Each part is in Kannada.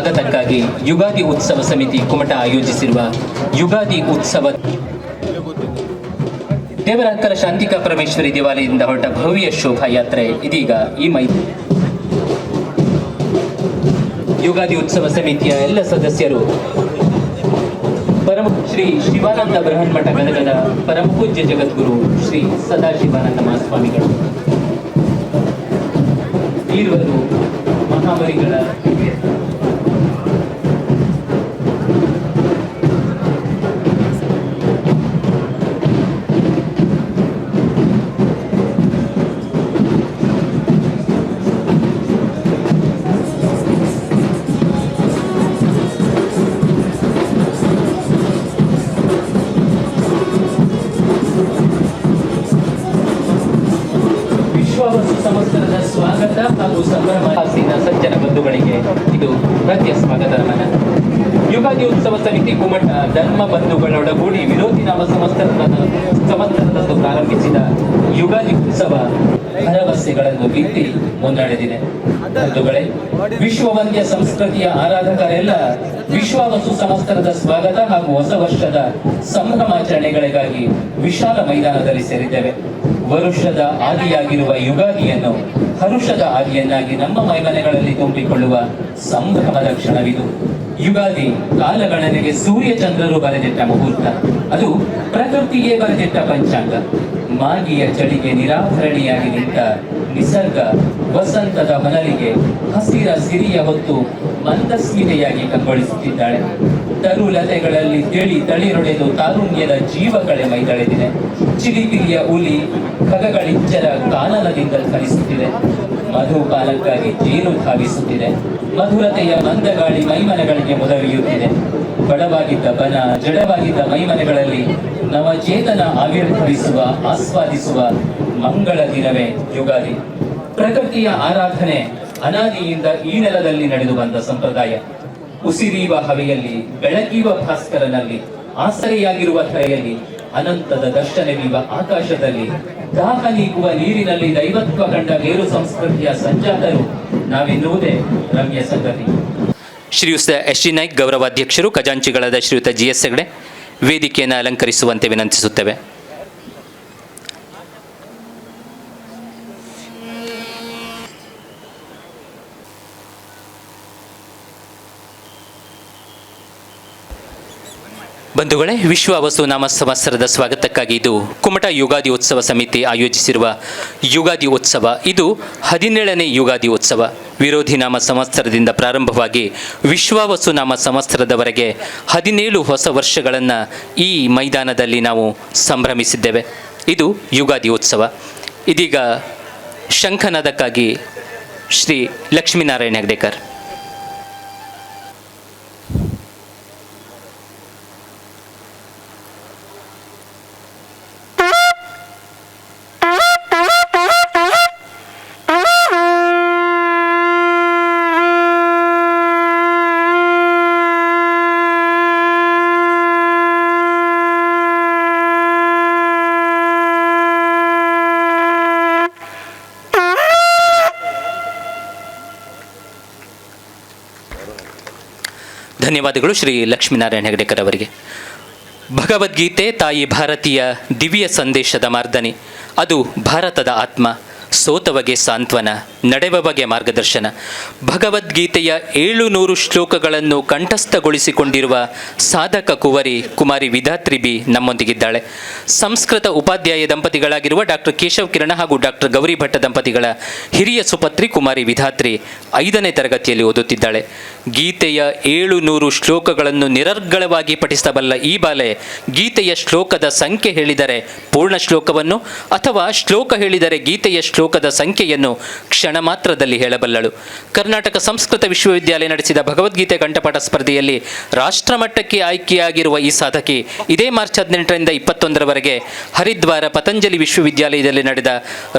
ಸ್ವಾಗತಕ್ಕಾಗಿ ಯುಗಾದಿ ಉತ್ಸವ ಸಮಿತಿ ಕುಮಟ ಆಯೋಜಿಸಿರುವ ಯುಗಾದಿ ಉತ್ಸವ ದೇವರಾಂಕರ ಶಾಂತಿಕಾ ಪರಮೇಶ್ವರಿ ದೇವಾಲಯದಿಂದ ಹೊರಟ ಭವ್ಯ ಶೋಭಾಯಾತ್ರೆ ಇದೀಗ ಈ ಯುಗಾದಿ ಉತ್ಸವ ಸಮಿತಿಯ ಎಲ್ಲ ಸದಸ್ಯರು ಪರಮ ಶ್ರೀ ಶಿವಾನಂದ ಬೃಹನ್ಮಠ ಗದಗದ ಪರಮ ಪೂಜ್ಯ ಜಗದ್ಗುರು ಶ್ರೀ ಸದಾಶಿವಾನಂದ ಮಹಾಸ್ವಾಮಿಗಳು ಈರುವರು ಮಹಾಮರಿಗಳ ಸಂವತ್ಸರದ ಸ್ವಾಗತ ಹಾಗೂ ಸಂಭ್ರಮಾಸೀನ ಸಜ್ಜನ ಬಂಧುಗಳಿಗೆ ಇದು ಹೃದಯ ಸ್ವಾಗತ ನಮನ. ಯುಗಾದಿ ಉತ್ಸವ ಸಮಿತಿ ಕುಮಟ ಧರ್ಮ ಬಂಧುಗಳೊಡಗೂಡಿ ವಿರೋಧಿ ನಾಮ ಸಂವತ್ಸರದಂದು ಪ್ರಾರಂಭಿಸಿದ ಯುಗಾದಿ ಉತ್ಸವ ಭರವಸೆಗಳನ್ನು ಬಿತ್ತಿ ಮುನ್ನಡೆದಿದೆ. ಬಂಧುಗಳೇ, ವಿಶ್ವವಂದ್ಯ ಸಂಸ್ಕೃತಿಯ ಆರಾಧಕರೆಲ್ಲ ವಿಶ್ವಾವಸು ಸಂವತ್ಸರದ ಸ್ವಾಗತ ಹಾಗೂ ಹೊಸ ವರ್ಷದ ಸಂಭ್ರಮಾಚರಣೆಗಳಿಗಾಗಿ ವಿಶಾಲ ಮೈದಾನದಲ್ಲಿ ಸೇರಿದ್ದೇವೆ. ವರುಷದ ಆದಿಯಾಗಿರುವ ಯುಗಾದಿಯನ್ನು ಹರುಷದ ಆದಿಯನ್ನಾಗಿ ನಮ್ಮ ಮೈಮನೆಗಳಲ್ಲಿ ತುಂಬಿಕೊಳ್ಳುವ ಸಂಭ್ರಮದ ಕ್ಷಣವಿದು. ಯುಗಾದಿ ಕಾಲಗಣನೆಗೆ ಸೂರ್ಯ ಚಂದ್ರರು ಬರೆದಿಟ್ಟ ಮುಹೂರ್ತ, ಅದು ಪ್ರಕೃತಿಯೇ ಬರೆದಿಟ್ಟ ಪಂಚಾಂಗ. ಮಾಗಿಯ ಚಳಿಗೆ ನಿರಾಭರಣಿಯಾಗಿ ನಿಂತ ನಿಸರ್ಗ ವಸಂತದ ಹೊನಲಿಗೆ ಹಸಿರ ಸಿರಿಯ ಹೊತ್ತು ಮಂದಸ್ಮಿತೆಯಾಗಿ ಕಂಗೊಳಿಸುತ್ತಿದ್ದಾಳೆ. ತರುಲತೆಗಳಲ್ಲಿ ತಳಿರೊಡೆದು ತಾರುಣ್ಯದ ಜೀವಕಳೆ ಮೈದಳೆದಿದೆ. ಚಿಲಿಪಿಲಿಯ ಉಲಿ ಖಗಗಳಿಚ್ಚರ ಕಾನನದಿಂದ ಧರಿಸುತ್ತಿದೆ. ಮಧುಪಾನಕ್ಕಾಗಿ ಜೇನು ಧಾವಿಸುತ್ತಿದೆ. ಮಧುರತೆಯ ಮಂದಗಾಳಿ ಮೈಮನೆಗಳಿಗೆ ಮುದವಿಯುತ್ತಿದೆ. ಬಡವಾಗಿದ್ದ ಬನ ಜಡವಾಗಿದ್ದ ಮೈಮನೆಗಳಲ್ಲಿ ನವಚೇತನ ಆವಿರ್ಭವಿಸುವ ಆಸ್ವಾದಿಸುವ ಮಂಗಳ ದಿನವೇ ಯುಗಾದಿ. ಪ್ರಕೃತಿಯ ಆರಾಧನೆ ಅನಾದಿಯಿಂದ ಈ ನೆಲದಲ್ಲಿ ನಡೆದು ಬಂದ ಸಂಪ್ರದಾಯ. ಉಸಿರೀವ ಹವೆಯಲ್ಲಿ, ಬೆಳಕೀವ ಭಾಸ್ಕರನಲ್ಲಿ, ಆಸರೆಯಾಗಿರುವ ಧರೆಯಲ್ಲಿ, ಅನಂತದ ದರ್ಶನವೀವ ಆಕಾಶದಲ್ಲಿ, ದಾಹ ನೀಗುವ ನೀರಿನಲ್ಲಿ ದೈವತ್ವ ಕಂಡ ಬೇರು ಸಂಸ್ಕೃತಿಯ ಸಂಜಾತರು ನಾವೆನ್ನುವುದೇ ರಮ್ಯ ಸಂಗತಿ. ಶ್ರೀಯುತ ಎಸ್ ಜಿ ನಾಯ್ಕ್ ಗೌರವಾಧ್ಯಕ್ಷರು, ಖಜಾಂಚಿಗಳಾದ ಶ್ರೀಯುತ ಜಿ ಎಸ್ ಹೆಗಡೆ ವೇದಿಕೆಯನ್ನು ಅಲಂಕರಿಸುವಂತೆ ವಿನಂತಿಸುತ್ತೇವೆ. ಬಂಧುಗಳೇ, ವಿಶ್ವ ವಸು ನಾಮ ಸಂವತ್ಸರದ ಸ್ವಾಗತಕ್ಕಾಗಿ ಇದು ಕುಮಟ ಯುಗಾದಿ ಉತ್ಸವ ಸಮಿತಿ ಆಯೋಜಿಸಿರುವ ಯುಗಾದಿ ಉತ್ಸವ. ಇದು 17ನೇ ಯುಗಾದಿ ಉತ್ಸವ. ವಿರೋಧಿ ನಾಮ ಸಂವತ್ಸರದಿಂದ ಪ್ರಾರಂಭವಾಗಿ ವಿಶ್ವಾವಸು ನಾಮ ಸಂವತ್ಸರದವರೆಗೆ 17 ಹೊಸ ವರ್ಷಗಳನ್ನು ಈ ಮೈದಾನದಲ್ಲಿ ನಾವು ಸಂಭ್ರಮಿಸಿದ್ದೇವೆ. ಇದು ಯುಗಾದಿ ಉತ್ಸವ. ಇದೀಗ ಶಂಖನಾದಕ್ಕಾಗಿ ಶ್ರೀ ಲಕ್ಷ್ಮೀನಾರಾಯಣ ಹೆಗ್ಡೆಕರ್. ಧನ್ಯವಾದಗಳು ಶ್ರೀ ಲಕ್ಷ್ಮೀನಾರಾಯಣ ಹೆಗ್ಡೆಕರ್ ಅವರಿಗೆ. ಭಗವದ್ಗೀತೆ ತಾಯಿ ಭಾರತೀಯ ದಿವ್ಯ ಸಂದೇಶದ ಮಾರ್ದನಿ. ಅದು ಭಾರತದ ಆತ್ಮ. ಸೋತವಗೆ ಸಾಂತ್ವನ, ನಡೆವವಗೆ ಮಾರ್ಗದರ್ಶನ. ಭಗವದ್ಗೀತೆಯ 700 ಶ್ಲೋಕಗಳನ್ನು ಕಂಠಸ್ಥಗೊಳಿಸಿಕೊಂಡಿರುವ ಸಾಧಕ ಕುವರಿ ಕುಮಾರಿ ವಿಧಾತ್ರಿ ಬಿ ನಮ್ಮೊಂದಿಗಿದ್ದಾಳೆ. ಸಂಸ್ಕೃತ ಉಪಾಧ್ಯಾಯ ದಂಪತಿಗಳಾಗಿರುವ ಡಾಕ್ಟರ್ ಕೇಶವ್ ಕಿರಣ ಹಾಗೂ ಡಾಕ್ಟರ್ ಗೌರಿ ಭಟ್ಟ ದಂಪತಿಗಳ ಹಿರಿಯ ಸುಪತ್ರಿ ಕುಮಾರಿ ವಿಧಾತ್ರಿ 5ನೇ ತರಗತಿಯಲ್ಲಿ ಓದುತ್ತಿದ್ದಾಳೆ. ಗೀತೆಯ 700 ಶ್ಲೋಕಗಳನ್ನು ನಿರರ್ಗಳವಾಗಿ ಪಠಿಸಬಲ್ಲ ಈ ಬಾಲೆ ಗೀತೆಯ ಶ್ಲೋಕದ ಸಂಖ್ಯೆ ಹೇಳಿದರೆ ಪೂರ್ಣ ಶ್ಲೋಕವನ್ನು ಅಥವಾ ಶ್ಲೋಕ ಹೇಳಿದರೆ ಗೀತೆಯ ಶ್ಲೋಕದ ಸಂಖ್ಯೆಯನ್ನು ಕ್ಷಣ ಮಾತ್ರದಲ್ಲಿ ಹೇಳಬಲ್ಲಳು. ಕರ್ನಾಟಕ ಸಂಸ್ಕೃತ ವಿಶ್ವವಿದ್ಯಾಲಯ ನಡೆಸಿದ ಭಗವದ್ಗೀತೆ ಕಂಠಪಾಠ ಸ್ಪರ್ಧೆಯಲ್ಲಿ ರಾಷ್ಟ್ರಮಟ್ಟಕ್ಕೆ ಆಯ್ಕೆಯಾಗಿರುವ ಈ ಸಾಧಕಿ ಇದೇ ಮಾರ್ಚ್ 18ರಿಂದ 21ರವರೆಗೆ ಹರಿದ್ವಾರ ಪತಂಜಲಿ ವಿಶ್ವವಿದ್ಯಾಲಯದಲ್ಲಿ ನಡೆದ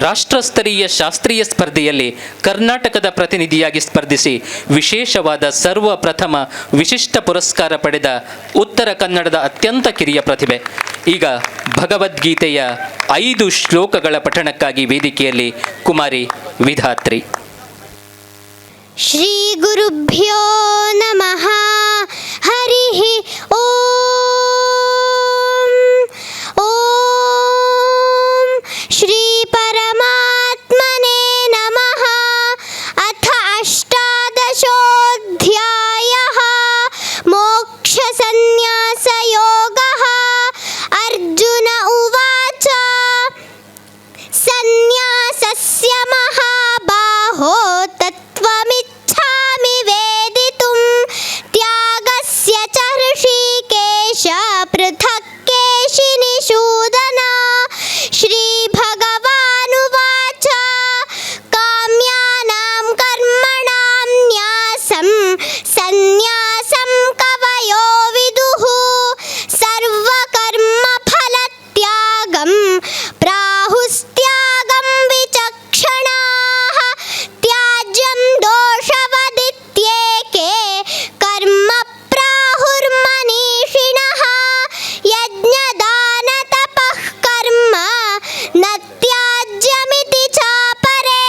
ರಾಷ್ಟ್ರಸ್ತರೀಯ ಶಾಸ್ತ್ರೀಯ ಸ್ಪರ್ಧೆಯಲ್ಲಿ ಕರ್ನಾಟಕದ ಪ್ರತಿನಿಧಿಯಾಗಿ ಸ್ಪರ್ಧಿಸಿ ವಿಶೇಷವಾದ ಸರ್ವಪ್ರಥಮ ವಿಶಿಷ್ಟ ಪುರಸ್ಕಾರ ಪಡೆದ ಉತ್ತರ ಕನ್ನಡದ ಅತ್ಯಂತ ಕಿರಿಯ ಪ್ರತಿಭೆ. ಈಗ ಭಗವದ್ಗೀತೆಯ 5 ಶ್ಲೋಕಗಳ ಪಠಣಕ್ಕಾಗಿ ವೇದಿಕೆಯಲ್ಲಿ ಕುಮಾರಿ ವಿಧಾತ್ರಿ. ಶ್ರೀ ಗುರುಭ್ಯೋ ನಮಃ. ಹರಿ ಓಂ. ಓಂ ಶ್ರೀ ಪರಮಾತ್ಮನೇ ನಮಃ. ಅಥ ಅಷ್ಟಾದಶೋऽಧ್ಯಾಯಃ ಮೋಕ್ಷ ಸನ್ಯಾಸ ಯೋಗಃ. ಅರ್ಜುನ ಉವಾಚ ಸನ್ಯಾಸಸ್ಯ ಮಹಾಬಾಹೋ ತತ್ವಮಿಚ್ಛಾಮಿ ವೇದಿತುಂ ತ್ಯಾಗಸ್ಯ ಚ ಹೃಷೀಕೇಶ ಪೃಥಕ್ ಕೇಶಿನಿಷೂದನ. ಶ್ರೀ ಭಗವಾನುವಾಚ ಕಾಮ್ಯಾನಾಂ ಕರ್ಮಣಾಂ ನ್ಯಾಸಂ ಸನ್ಯಾಸಂ ಕವಯೋ ವಿದುಃ ಸರ್ವಕರ್ಮ ಫಲತ್ಯಾಗಂ ಪ್ರಾಹುಸ್ತ್ಯಾಗಂ ವಿಚಕ್ಷಣಾಃ. ತ್ಯಾಜ್ಯಂ ದೋಷವದಿತ್ಯೇಕೆ ಕರ್ಮ ಪ್ರಾಹುರ್ಮನೀಷಿಣಃ. ಯಜ್ಞದಾನ ತಪಃ ಕರ್ಮ ನ ತ್ಯಾಜ್ಯಮಿತಿ ಚಾಪರೇ.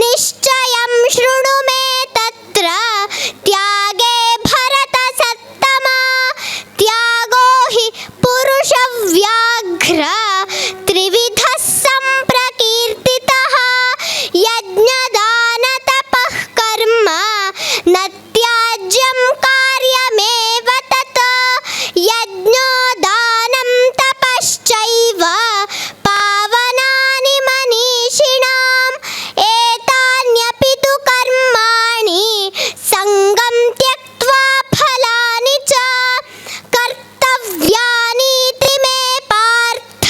ನಿಶ್ಚಯಂ ಶೃಣು ಮೇ ತತ್ರ ತ್ಯಾಗೇ ಭರತ ಸತ್ತಮ. ತ್ಯಾಗೋ ಹಿ ಪುರುಷವ್ಯಾಘ್ರ ತ್ರಿವಿಧಃ ಸಂಪ್ರಕೀರ್ತಿತಃ. ಯಜ್ಞದಾನ ತಪಃ ಕರ್ಮ ನ ತ್ಯಾಜ್ಯಂ ಕಾರ್ಯಮೇವ ತತ್. ಯಜ್ಞೋ ದಾನಂ ತಪಶ್ಚೈವ ಪಾವನಾನಿ ಮನೀಷಿಣಾಂ. ಏತಾನ್ಯಪಿ ತು ಕರ್ಮಾಣಿ ಸಂಗಂ ತ್ಯಕ್ತ್ವಾ ಫಲಾನಿ ಚ ಕರ್ತವ್ಯಾನೀತಿ ಮೇ ಪಾರ್ಥ.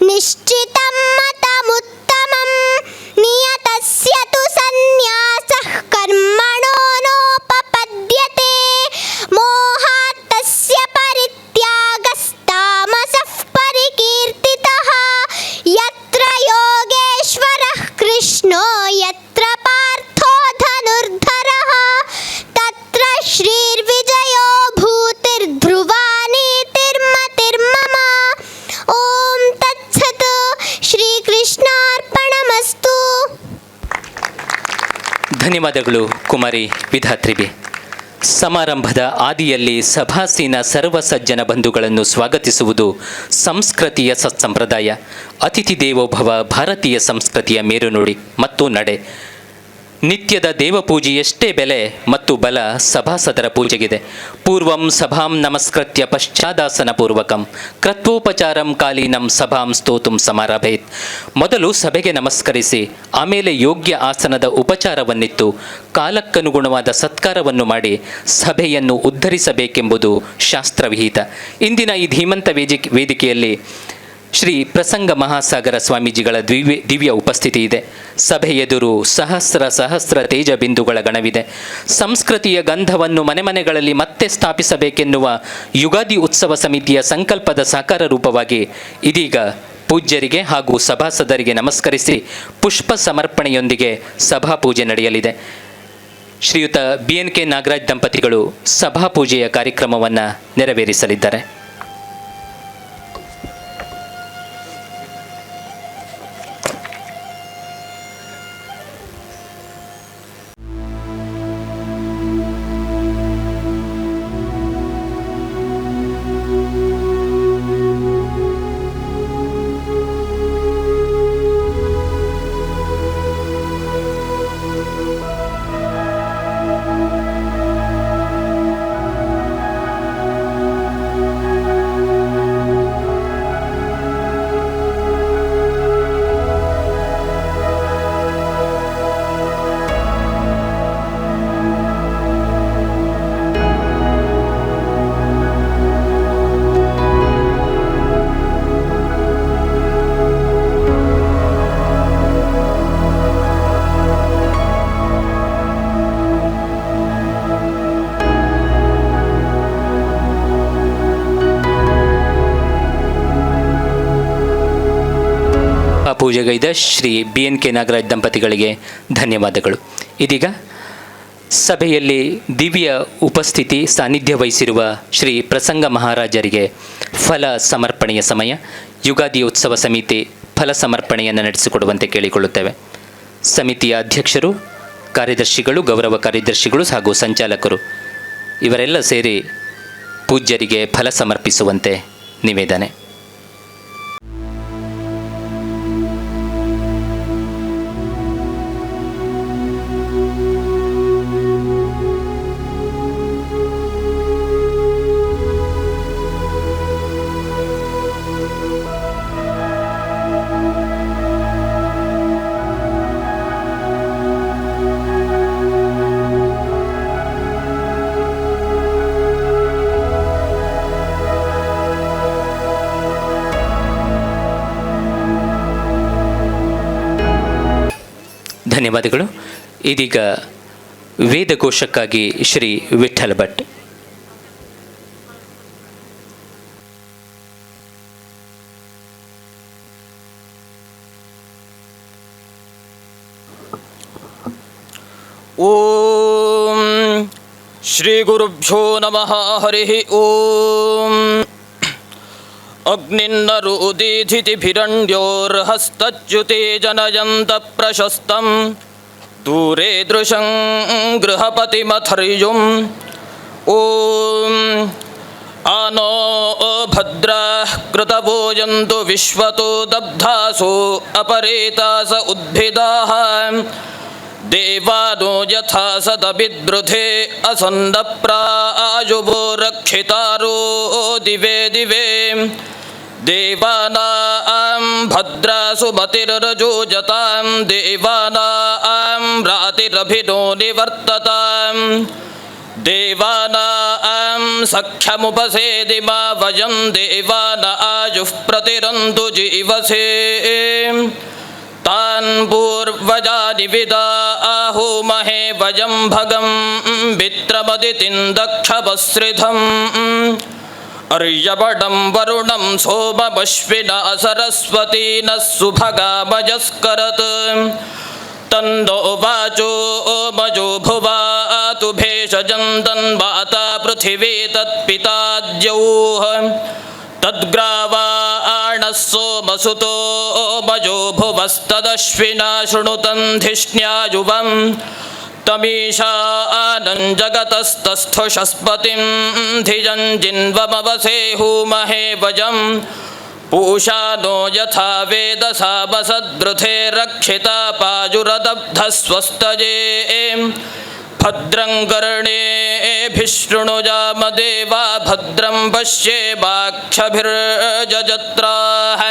ನಿಶ್ಚಿತಂ ಮತಮುತ್ತಮಂ ನಿಯತಸ್ಯ ತು ಸನ್ಯಾಸಃ ಕರ್ಮಣೋ ನೋಪಪದ್ಯತೆ. ಮೋಹಾತ್ ತಸ್ಯ ಪರಿತ್ಯಾಗಸ್ತಾಮಸಃ ಪರಿಕೀರ್ತಿತಃ. ಯತ್ರ ಯೋಗೇಶ್ವರಃ ಕೃಷ್ಣೋ ಯತ್ರ ಪಾರ್ಥೋ ಧನುರ್ಧರಃ ತತ್ರ ಶ್ರೀರ್ವಿಜಯೋ ಭೂತಿರ್ಧ್ರುವಾ ನೀತಿರ್ಮತಿರ್ಮಮ. ಓಂ ತತ್ಸತ್. ಶ್ರೀಕೃಷ್ಣಾರ್ಪಣಮಸ್ತು. ಧನ್ಯವಾದಗಳು ಕುಮಾರಿ ವಿಧಾತ್ರಿಬಿ. ಸಮಾರಂಭದ ಆದಿಯಲ್ಲಿ ಸಭಾಸೀನ ಸರ್ವ ಸಜ್ಜನ ಬಂಧುಗಳನ್ನು ಸ್ವಾಗತಿಸುವುದು ಸಂಸ್ಕೃತಿಯ ಸತ್ಸಂಪ್ರದಾಯ. ಅತಿಥಿ ದೇವೋಭವ ಭಾರತೀಯ ಸಂಸ್ಕೃತಿಯ ಮೇರುನುಡಿ ಮತ್ತು ನಡೆ. ನಿತ್ಯದ ದೇವಪೂಜೆಯಷ್ಟೇ ಬೆಲೆ ಮತ್ತು ಬಲ ಸಭಾಸದರ ಪೂಜೆಗಿದೆ. ಪೂರ್ವಂ ಸಭಾಂ ನಮಸ್ಕೃತ್ಯ ಪಶ್ಚಾದಾಸನ ಪೂರ್ವಕಂ ಕೃತ್ವೋಪಚಾರಂ ಕಾಲೀನಂ ಸಭಾಂ ಸ್ತೋತುಂ ಸಮಾರಭೇತ್. ಮೊದಲು ಸಭೆಗೆ ನಮಸ್ಕರಿಸಿ ಆಮೇಲೆ ಯೋಗ್ಯ ಆಸನದ ಉಪಚಾರವನ್ನಿತ್ತು ಕಾಲಕ್ಕನುಗುಣವಾದ ಸತ್ಕಾರವನ್ನು ಮಾಡಿ ಸಭೆಯನ್ನು ಉದ್ಧರಿಸಬೇಕೆಂಬುದು ಶಾಸ್ತ್ರವಿಹಿತ. ಇಂದಿನ ಈ ಧೀಮಂತ ವೇದಿಕೆಯಲ್ಲಿ ಶ್ರೀ ಪ್ರಸಂಗ ಮಹಾಸಾಗರ ಸ್ವಾಮೀಜಿಗಳ ದಿವ್ಯ ಉಪಸ್ಥಿತಿ ಇದೆ. ಸಭೆ ಎದುರು ಸಹಸ್ರ ತೇಜ ಬಿಂದುಗಳ ಗಣವಿದೆ. ಸಂಸ್ಕೃತಿಯ ಗಂಧವನ್ನು ಮನೆಗಳಲ್ಲಿ ಮತ್ತೆ ಸ್ಥಾಪಿಸಬೇಕೆನ್ನುವ ಯುಗಾದಿ ಉತ್ಸವ ಸಮಿತಿಯ ಸಂಕಲ್ಪದ ಸಾಕಾರ ರೂಪವಾಗಿ ಇದೀಗ ಪೂಜ್ಯರಿಗೆ ಹಾಗೂ ಸಭಾಸದರಿಗೆ ನಮಸ್ಕರಿಸಿ ಪುಷ್ಪ ಸಮರ್ಪಣೆಯೊಂದಿಗೆ ಸಭಾಪೂಜೆ ನಡೆಯಲಿದೆ. ಶ್ರೀಯುತ BNK ನಾಗರಾಜ್ ದಂಪತಿಗಳು ಸಭಾಪೂಜೆಯ ಕಾರ್ಯಕ್ರಮವನ್ನು ನೆರವೇರಿಸಲಿದ್ದಾರೆ. ಪೂಜೆಗೈದ ಶ್ರೀ BNK ನಾಗರಾಜ್ ದಂಪತಿಗಳಿಗೆ ಧನ್ಯವಾದಗಳು. ಇದೀಗ ಸಭೆಯಲ್ಲಿ ದಿವ್ಯ ಉಪಸ್ಥಿತಿ ಸಾನ್ನಿಧ್ಯ ವಹಿಸಿರುವ ಶ್ರೀ ಪ್ರಸಂಗ ಮಹಾರಾಜರಿಗೆ ಫಲ ಸಮರ್ಪಣೆಯ ಸಮಯ. ಯುಗಾದಿ ಉತ್ಸವ ಸಮಿತಿ ಫಲ ಸಮರ್ಪಣೆಯನ್ನು ನಡೆಸಿಕೊಡುವಂತೆ ಕೇಳಿಕೊಳ್ಳುತ್ತೇವೆ. ಸಮಿತಿಯ ಅಧ್ಯಕ್ಷರು ಕಾರ್ಯದರ್ಶಿಗಳು, ಗೌರವ ಕಾರ್ಯದರ್ಶಿಗಳು ಹಾಗೂ ಸಂಚಾಲಕರು ಇವರೆಲ್ಲ ಸೇರಿ ಪೂಜ್ಯರಿಗೆ ಫಲ ಸಮರ್ಪಿಸುವಂತೆ ನಿವೇದನೆ. ಧನ್ಯವಾದಗಳು. ಇದೀಗ ವೇದಘೋಷಕ್ಕಾಗಿ ಶ್ರೀ ವಿಠ್ಠಲ ಭಟ್. ಓಂ ಶ್ರೀ ಗುರುಭ್ಯೋ ನಮಃ. ಹರಿ ಓಂ. ಅಗ್ನಿನ್ನರುದೀಧಿತಿಭಿರಣ್ಯೋರ್ಹಸ್ತಚ್ಯುತೆ ಜನಯಂತ ಪ್ರಶಸ್ತಂ ದೂರೇ ದೃಶಂ ಗೃಹಪತಿಮಥರ್ಯುಂ. ಓಂ ಆನೋ ಭದ್ರಾಃ ಕೃತವೋಯಂತು ವಿಶ್ವತೋ ದಬ್ಧಾಸೋ ಅಪರೇತಾಸ ಉದ್ಭಿದಾಃ. ದೇವಾನೋ ಯಥಾ ಸದಭಿದ್ರುಧೆ ಅಸನ್ನಪ್ರಾಯುವೋ ರಕ್ಷಿತಾರೋ ದಿವೆ ದಿವೆ. ದೇವಾನಾಂ ಭದ್ರಾಸು ಮತಿರರಜೋಜತಾಂ ದೇವಾನಾಂ ರಾತಿರಭಿನೋ ನಿವರ್ತತಾಂ. ದೇವಾನಾಂ ಸಖ್ಯಮುಪಸೇದಿಮಾ ವಯಂ ದೇವಾನ ಆಯುಃ ಪ್ರತಿರಂತು ಜೀವಸೇ. ತಾನ್ ಪೂರ್ವಜಾನಿ ವಿದಾಹುಮಹೇ ವಯಂ ಭಗಂ ಮಿತ್ರಮದಿತಿಂ ದಕ್ಷಪಸ್ರಿಧಂ. ಅರ್ಯವಣಂ ವರುಣಂ ಸೋಮಮಶ್ವಿನಾ ಸರಸ್ವತೀ ನಃ ಸುಭಗಾಮಯಸ್ಕರತ್. ತನ್ನೋ ವಾಚೋ ಮಜೋ ಭುವಾತು ಭೇಷಜಂ ತನ್ಮಾತಾ ಪೃಥಿವೀ ತತ್ಪಿತಾದ್ಯೌಃ. ತದ್ಗ್ರಾವಾಣಃ ಸೋಮಸುತೋ ಮಜೋ ಭುವಸ್ತದಶ್ವಿನಾ ಶೃಣುತಂ ಧಿಷ್ಣ್ಯಾಯುವಂ. ತಮೀಶಾನಂ ಜಗತಸ್ತಸ್ಥುಷಸ್ಪತಿಂ ಧಿಯಂ ಜಿನ್ವಮವಸೇಹುಮಹೇ ವಯಂ. पूषानो यथा वेदसामसद्वृथे रक्षिता पाजुरदब्धस्वस्तये. भद्रं कर्णेभिः शृणुयामदेवा भद्रं पश्येमाक्षभिर्यजत्राः.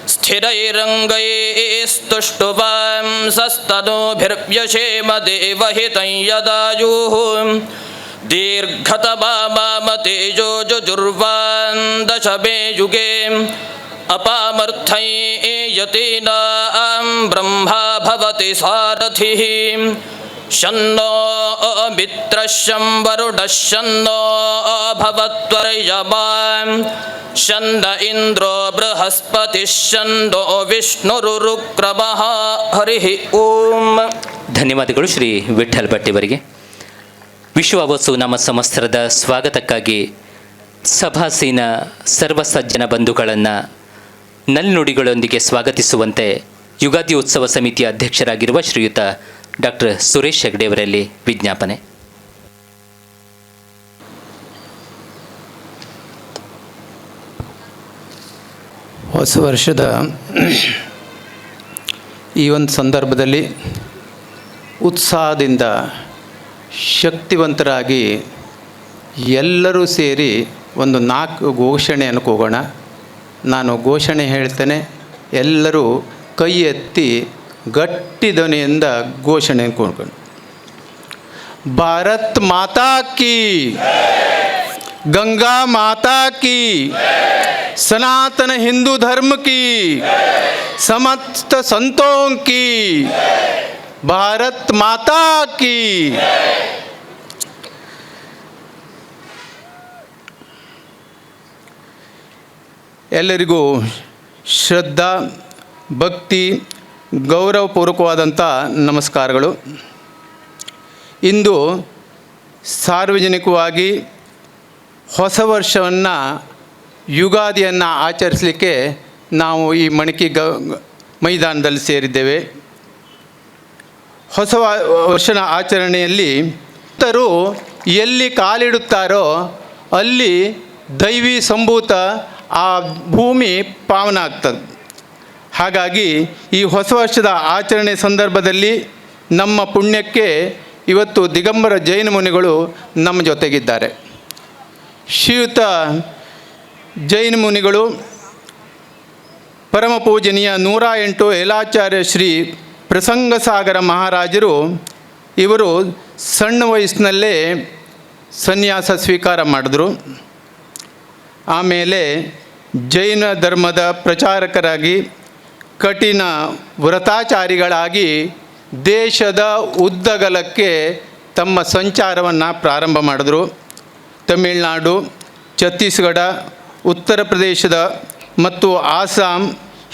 स्थिरैरङ्गैस्तुष्टुवांसस्तनूभिर्व्यशेम देवहितं यदायुः. दीर्घतमामतेजो जुजुर्वान् दशमे युगे. अपामर्थै यतीनां ब्रह्मा भवति सारथिः. शन्नो मित्रः शं वरुणः शन्नो भवत्वर्यमा. शन्न इन्द्रो बृहस्पतिः शन्नो ವಿಷ್ಣುರುರುಕ್ರಮಃ. ಹರಿ ಓಂ. ಧನ್ಯವಾದಗಳು ಶ್ರೀ ವಿಠ್ಠಲ ಭಟ್ ಇವರಿಗೆ. ವಿಶ್ವ ವಸು ನಾಮ ಸಂವತ್ಸರದ ಸ್ವಾಗತಕ್ಕಾಗಿ ಸಭಾಸೀನ ಸರ್ವ ಸಜ್ಜನ ಬಂಧುಗಳನ್ನು ನಲ್ನುಡಿಗಳೊಂದಿಗೆ ಸ್ವಾಗತಿಸುವಂತೆ ಯುಗಾದಿ ಉತ್ಸವ ಸಮಿತಿಯ ಅಧ್ಯಕ್ಷರಾಗಿರುವ ಶ್ರೀಯುತ ಡಾಕ್ಟರ್ ಸುರೇಶ್ ಹೆಗ್ಡೆಯವರಲ್ಲಿ ವಿಜ್ಞಾಪನೆ. ಹೊಸ ವರ್ಷದ ಈ ಒಂದು ಸಂದರ್ಭದಲ್ಲಿ ಉತ್ಸಾಹದಿಂದ ಶಕ್ತಿವಂತರಾಗಿ ಎಲ್ಲರೂ ಸೇರಿ ಒಂದು 4 ಘೋಷಣೆಯನ್ನು ಕೂಗೋಣ. ನಾನು ಘೋಷಣೆ ಹೇಳ್ತೇನೆ, ಎಲ್ಲರೂ ಕೈ ಎತ್ತಿ ಗಟ್ಟಿ ಧ್ವನಿಯಿಂದ ಘೋಷಣೆ ಕೂಗೋಣ. ಭಾರತ್ ಮಾತಾ ಕಿ, ಗಂಗಾ ಮಾತಾ ಕಿ, सनातन हिंदू धर्म की, समस्त संतों की, भारत माता की. ಎಲ್ಲರಿಗೂ ಶ್ರದ್ಧಾ ಭಕ್ತಿ ಗೌರವಪೂರ್ವಕವಾದಂಥ ನಮಸ್ಕಾರಗಳು. ಇಂದು ಸಾರ್ವಜನಿಕವಾಗಿ ಹೊಸ ವರ್ಷವನ್ನು ಯುಗಾದಿಯನ್ನು ಆಚರಿಸಲಿಕ್ಕೆ ನಾವು ಈ ಮಣಿಕಿ ಮೈದಾನದಲ್ಲಿ ಸೇರಿದ್ದೇವೆ. ಹೊಸ ವರ್ಷದ ಆಚರಣೆಯಲ್ಲಿ ಭಕ್ತರು ಎಲ್ಲಿ ಕಾಲಿಡುತ್ತಾರೋ ಅಲ್ಲಿ ದೈವಿ ಸಂಭೂತ ಆ ಭೂಮಿ ಪಾವನ ಆಗ್ತದೆ. ಹಾಗಾಗಿ ಈ ಹೊಸ ವರ್ಷದ ಆಚರಣೆ ಸಂದರ್ಭದಲ್ಲಿ ನಮ್ಮ ಪುಣ್ಯಕ್ಕೆ ಇವತ್ತು ದಿಗಂಬರ ಜೈನ ಮುನಿಗಳು ನಮ್ಮ ಜೊತೆಗಿದ್ದಾರೆ. ಶ್ರೀಯುತ ಜೈನ ಮುನಿಗಳು ಪರಮ ಪೂಜನೀಯ 108 ಯಲಾಚಾರ್ಯ ಶ್ರೀ ಪ್ರಸಂಗಸಾಗರ ಮಹಾರಾಜರು ಇವರು ಸಣ್ಣ ವಯಸ್ಸಿನಲ್ಲೇ ಸನ್ಯಾಸ ಸ್ವೀಕಾರ ಮಾಡಿದ್ರು. ಆಮೇಲೆ ಜೈನ ಧರ್ಮದ ಪ್ರಚಾರಕರಾಗಿ ಕಠಿಣ ವ್ರತಾಚಾರಿಗಳಾಗಿ ದೇಶದ ಉದ್ದಗಲಕ್ಕೆ ತಮ್ಮ ಸಂಚಾರವನ್ನು ಪ್ರಾರಂಭ ಮಾಡಿದ್ರು. ತಮಿಳುನಾಡು, ಛತ್ತೀಸ್ಗಢ, ಉತ್ತರ ಪ್ರದೇಶದ ಮತ್ತು ಆಸಾಂ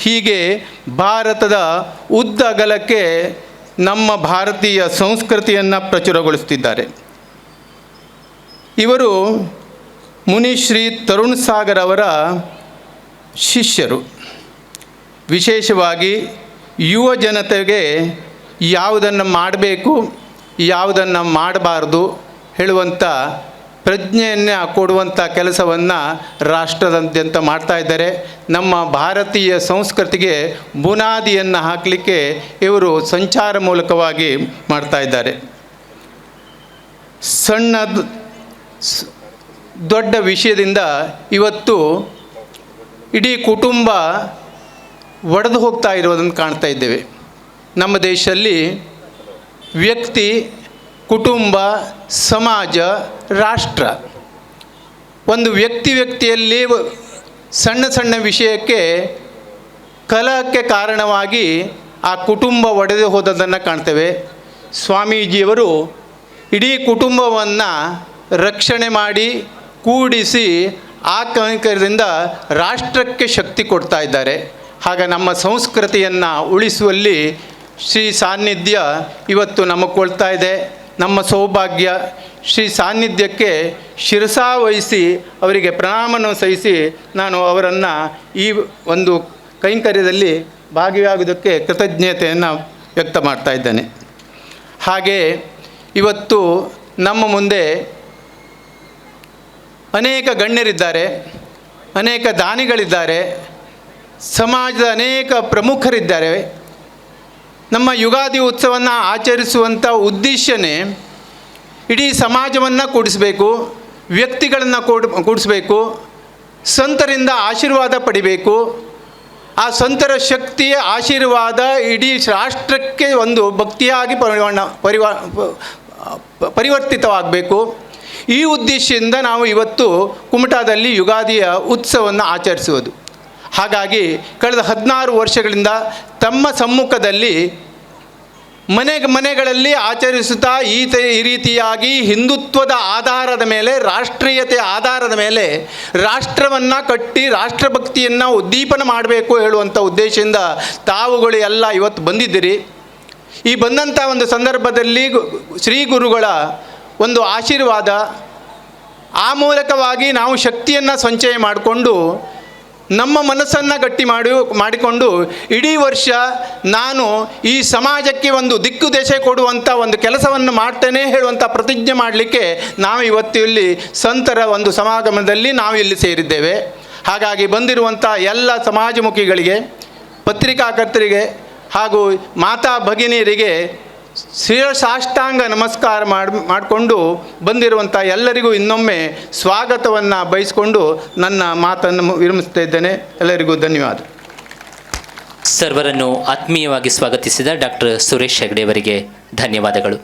ಹೀಗೆ ಭಾರತದ ಉದ್ದಗಲಕ್ಕೆ ನಮ್ಮ ಭಾರತೀಯ ಸಂಸ್ಕೃತಿಯನ್ನು ಪ್ರಚುರಗೊಳಿಸುತ್ತಿದ್ದಾರೆ. ಇವರು ಮುನಿಶ್ರೀ ತರುಣ್ ಸಾಗರ್ ಅವರ ಶಿಷ್ಯರು. ವಿಶೇಷವಾಗಿ ಯುವ ಜನತೆಗೆ ಯಾವುದನ್ನು ಮಾಡಬೇಕು ಯಾವುದನ್ನು ಮಾಡಬಾರ್ದು ಹೇಳುವಂಥ ಪ್ರಜ್ಞೆಯನ್ನು ಕೊಡುವಂಥ ಕೆಲಸವನ್ನು ರಾಷ್ಟ್ರದಾದ್ಯಂತ ಮಾಡ್ತಾ ಇದ್ದಾರೆ. ನಮ್ಮ ಭಾರತೀಯ ಸಂಸ್ಕೃತಿಗೆ ಬುನಾದಿಯನ್ನು ಹಾಕಲಿಕ್ಕೆ ಇವರು ಸಂಚಾರ ಮೂಲಕವಾಗಿ ಮಾಡ್ತಾ ಇದ್ದಾರೆ. ಸಣ್ಣ ದೊಡ್ಡ ವಿಷಯದಿಂದ ಇವತ್ತು ಇಡೀ ಕುಟುಂಬ ಒಡೆದು ಹೋಗ್ತಾ ಇರೋದನ್ನು ಕಾಣ್ತಾ ಇದ್ದೇವೆ. ನಮ್ಮ ದೇಶದಲ್ಲಿ ವ್ಯಕ್ತಿ, ಕುಟುಂಬ, ಸಮಾಜ, ರಾಷ್ಟ್ರ, ಒಂದು ವ್ಯಕ್ತಿಯಲ್ಲಿ ಸಣ್ಣ ಸಣ್ಣ ವಿಷಯಕ್ಕೆ ಕಲಹಕ್ಕೆ ಕಾರಣವಾಗಿ ಆ ಕುಟುಂಬ ಒಡೆದು ಹೋದದನ್ನು ಕಾಣ್ತೇವೆ. ಸ್ವಾಮೀಜಿಯವರು ಇಡೀ ಕುಟುಂಬವನ್ನು ರಕ್ಷಣೆ ಮಾಡಿ ಕೂಡಿಸಿ ಆ ಕೈಂಕರ್ಯದಿಂದ ರಾಷ್ಟ್ರಕ್ಕೆ ಶಕ್ತಿ ಕೊಡ್ತಾ ಇದ್ದಾರೆ. ಆಗ ನಮ್ಮ ಸಂಸ್ಕೃತಿಯನ್ನು ಉಳಿಸುವಲ್ಲಿ ಶ್ರೀ ಸಾನ್ನಿಧ್ಯ ಇವತ್ತು ನಮಗೆ ಕೊಡ್ತಾ ಇದೆ. ನಮ್ಮ ಸೌಭಾಗ್ಯ. ಶ್ರೀ ಸಾನ್ನಿಧ್ಯಕ್ಕೆ ಶಿರಸಾವಹಿಸಿ ಅವರಿಗೆ ಪ್ರಣಾಮವನ್ನು ಸಲ್ಲಿಸಿ ನಾನು ಅವರನ್ನು ಈ ಒಂದು ಕೈಂಕರ್ಯದಲ್ಲಿ ಭಾಗಿಯಾಗುವುದಕ್ಕೆ ಕೃತಜ್ಞತೆಯನ್ನು ವ್ಯಕ್ತ ಮಾಡ್ತಾ ಇದ್ದೇನೆ. ಹಾಗೆ ಇವತ್ತು ನಮ್ಮ ಮುಂದೆ ಅನೇಕ ಗಣ್ಯರಿದ್ದಾರೆ, ಅನೇಕ ದಾನಿಗಳಿದ್ದಾರೆ, ಸಮಾಜದ ಅನೇಕ ಪ್ರಮುಖರಿದ್ದಾರೆ. ನಮ್ಮ ಯುಗಾದಿ ಉತ್ಸವವನ್ನು ಆಚರಿಸುವಂಥ ಉದ್ದೇಶನೇ ಇಡೀ ಸಮಾಜವನ್ನು ಕೂಡಿಸಬೇಕು, ವ್ಯಕ್ತಿಗಳನ್ನು ಕೂಡಿಸಬೇಕು, ಸಂತರಿಂದ ಆಶೀರ್ವಾದ ಪಡಿಬೇಕು. ಆ ಸಂತರ ಶಕ್ತಿಯ ಆಶೀರ್ವಾದ ಇಡೀ ರಾಷ್ಟ್ರಕ್ಕೆ ಒಂದು ಭಕ್ತಿಯಾಗಿ ಪರಿವರ್ತಿತವಾಗಬೇಕು. ಈ ಉದ್ದೇಶದಿಂದ ನಾವು ಇವತ್ತು ಕುಮಟಾದಲ್ಲಿ ಯುಗಾದಿಯ ಉತ್ಸವವನ್ನು ಆಚರಿಸುವುದು. ಹಾಗಾಗಿ ಕಳೆದ 16 ವರ್ಷಗಳಿಂದ ತಮ್ಮ ಸಮ್ಮುಖದಲ್ಲಿ ಮನೆಗಳಲ್ಲಿ ಆಚರಿಸುತ್ತಾ ಈ ರೀತಿಯಾಗಿ ಹಿಂದುತ್ವದ ಆಧಾರದ ಮೇಲೆ, ರಾಷ್ಟ್ರೀಯತೆಯ ಆಧಾರದ ಮೇಲೆ ರಾಷ್ಟ್ರವನ್ನು ಕಟ್ಟಿ ರಾಷ್ಟ್ರಭಕ್ತಿಯನ್ನು ಉದ್ದೀಪನ ಮಾಡಬೇಕು ಹೇಳುವಂಥ ಉದ್ದೇಶದಿಂದ ತಾವುಗಳು ಎಲ್ಲ ಇವತ್ತು ಬಂದಿದ್ದೀರಿ. ಈ ಬಂದಂಥ ಒಂದು ಸಂದರ್ಭದಲ್ಲಿ ಶ್ರೀ ಗುರುಗಳ ಒಂದು ಆಶೀರ್ವಾದ, ಆ ಮೂಲಕವಾಗಿ ನಾವು ಶಕ್ತಿಯನ್ನು ಸಂಚಯ ಮಾಡಿಕೊಂಡು ನಮ್ಮ ಮನಸ್ಸನ್ನು ಗಟ್ಟಿ ಮಾಡಿಕೊಂಡು ಇಡೀ ವರ್ಷ ನಾನು ಈ ಸಮಾಜಕ್ಕೆ ಒಂದು ದಿಕ್ಕು ದೆಸೆ ಕೊಡುವಂಥ ಒಂದು ಕೆಲಸವನ್ನು ಮಾಡ್ತೇನೆ ಹೇಳುವಂಥ ಪ್ರತಿಜ್ಞೆ ಮಾಡಲಿಕ್ಕೆ ನಾವು ಇವತ್ತು ಇಲ್ಲಿ ಸಂತರ ಒಂದು ಸಮಾಗಮದಲ್ಲಿ ನಾವು ಇಲ್ಲಿ ಸೇರಿದ್ದೇವೆ. ಹಾಗಾಗಿ ಬಂದಿರುವಂಥ ಎಲ್ಲ ಸಮಾಜಮುಖಿಗಳಿಗೆ, ಪತ್ರಿಕಾಕರ್ತರಿಗೆ ಹಾಗೂ ಮಾತಾ ಭಗಿನಿಯರಿಗೆ ಶಿರಸಾಷ್ಟಾಂಗ ನಮಸ್ಕಾರ ಮಾಡಿಕೊಂಡು ಬಂದಿರುವಂಥ ಎಲ್ಲರಿಗೂ ಇನ್ನೊಮ್ಮೆ ಸ್ವಾಗತವನ್ನು ಬಯಸಿಕೊಂಡು ನನ್ನ ಮಾತನ್ನು ವಿರಮಿಸ್ತಾ ಇದ್ದೇನೆ. ಎಲ್ಲರಿಗೂ ಧನ್ಯವಾದ. ಸರ್ವರನ್ನು ಆತ್ಮೀಯವಾಗಿ ಸ್ವಾಗತಿಸಿದ ಡಾಕ್ಟರ್ ಸುರೇಶ್ ಹೆಗ್ಡೆ ಅವರಿಗೆ ಧನ್ಯವಾದಗಳು.